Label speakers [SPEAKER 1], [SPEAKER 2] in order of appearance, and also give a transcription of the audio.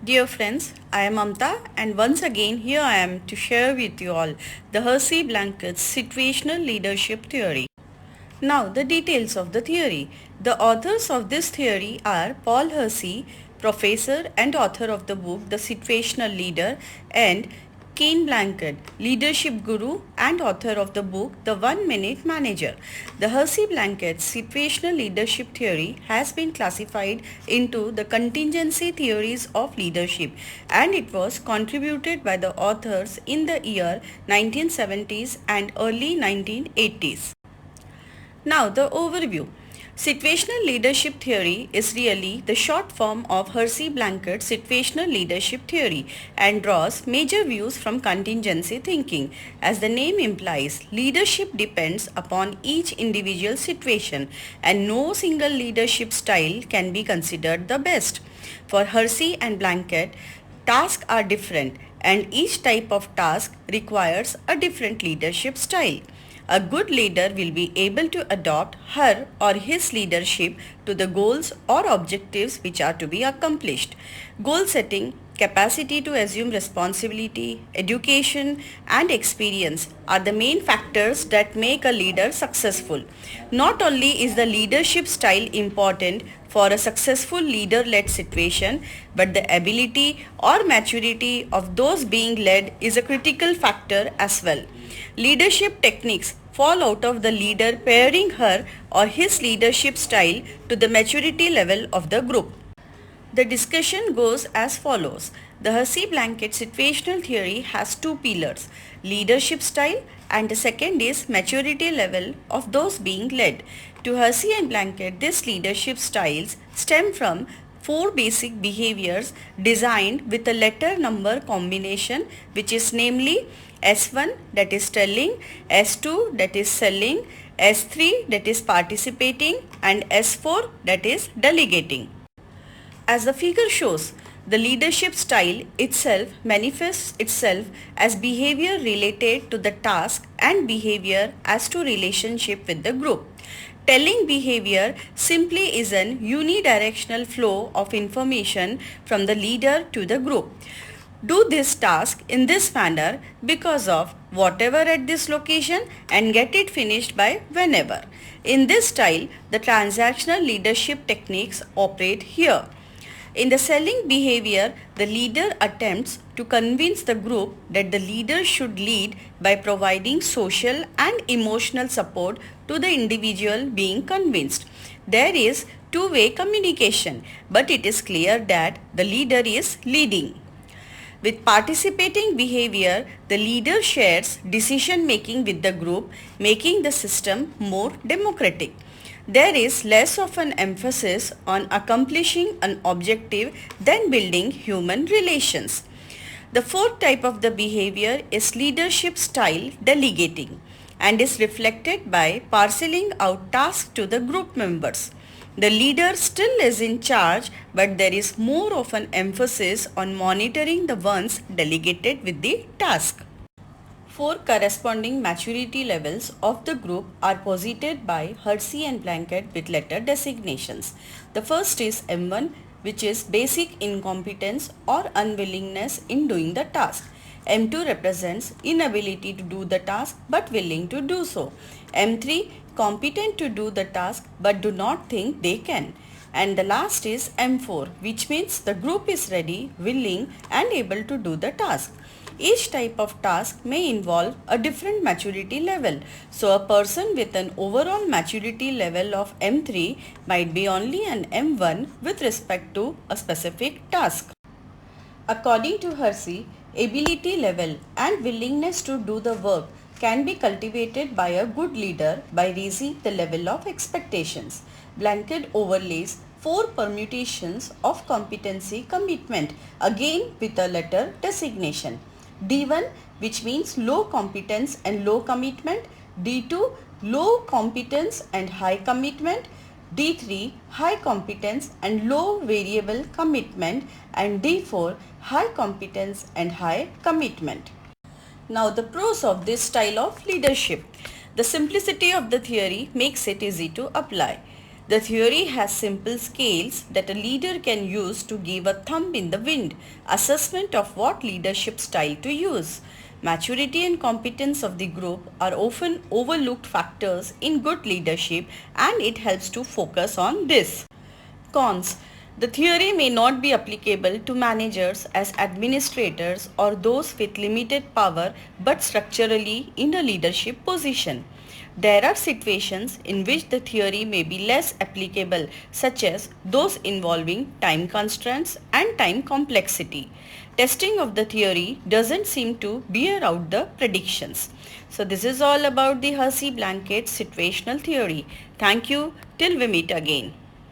[SPEAKER 1] Dear friends, I am Mamta and once again here I am to share with you all the Hersey Blankett's situational leadership theory. Now the details of the theory. The authors of this theory are Paul Hersey, professor and author of the book The Situational Leader, and Ken Blanchett, leadership guru and author of the book The 1 Minute Manager. The Hersey Blankett's situational leadership theory has been classified into the contingency theories of leadership, and it was contributed by the authors in the year 1970s and early 1980s. Now the overview. Situational leadership theory is really the short form of Hersey Blankett's situational leadership theory and draws major views from contingency thinking. As the name implies, leadership depends upon each individual situation and no single leadership style can be considered the best. For Hersey and Blankett, tasks are different and each type of task requires a different leadership style. A good leader will be able to adopt her or his leadership to the goals or objectives which are to be accomplished. Goal setting, capacity to assume responsibility, education and experience are the main factors that make a leader successful. Not only is the leadership style important for a successful leader-led situation, but the ability or maturity of those being led is a critical factor as well. Leadership techniques fall out of the leader pairing her or his leadership style to the maturity level of the group. The discussion goes as follows. The Hersey Blankett situational theory has two pillars, leadership style and the second is maturity level of those being led. To Hersey and Blankett, these leadership styles stem from four basic behaviors designed with a letter number combination, which is namely S1 that is telling, S2 that is selling, S3 that is participating and S4 that is delegating. As the figure shows, the leadership style itself manifests itself as behavior related to the task and behavior as to relationship with the group. Telling behavior simply is an unidirectional flow of information from the leader to the group. Do this task in this manner because of whatever at this location and get it finished by whenever. In this style, the transactional leadership techniques operate here. In the selling behavior, the leader attempts to convince the group that the leader should lead by providing social and emotional support to the individual being convinced. There is two-way communication, but it is clear that the leader is leading. With participating behavior, the leader shares decision making with the group, making the system more democratic. There is less of an emphasis on accomplishing an objective than building human relations. The fourth type of the behavior is leadership style delegating and is reflected by parceling out tasks to the group members. The leader still is in charge, but there is more of an emphasis on monitoring the ones delegated with the task. Four corresponding maturity levels of the group are posited by Hersey and Blankett with letter designations. The first is M1, which is basic incompetence or unwillingness in doing the task. M2 represents inability to do the task but willing to do so. M3, competent to do the task but do not think they can. And the last is M4, which means the group is ready, willing and able to do the task. Each type of task may involve a different maturity level. So a person with an overall maturity level of M3 might be only an M1 with respect to a specific task. According to Hersey, ability level and willingness to do the work can be cultivated by a good leader by raising the level of expectations. Blankett overlays four permutations of competency commitment, again with a letter designation. D1, which means low competence and low commitment. D2, low competence and high commitment. D3, high competence and low variable commitment. And D4, high competence and high commitment. Now the pros of this style of leadership. The simplicity of the theory makes it easy to apply. The theory has simple scales that a leader can use to give a thumb in the wind assessment of what leadership style to use. Maturity and competence of the group are often overlooked factors in good leadership, and it helps to focus on this. Cons. The theory may not be applicable to managers as administrators or those with limited power but structurally in a leadership position. There are situations in which the theory may be less applicable, such as those involving time constraints and time complexity. Testing of the theory doesn't seem to bear out the predictions. So this is all about the Hersey Blanket situational theory. Thank you. Till we meet again.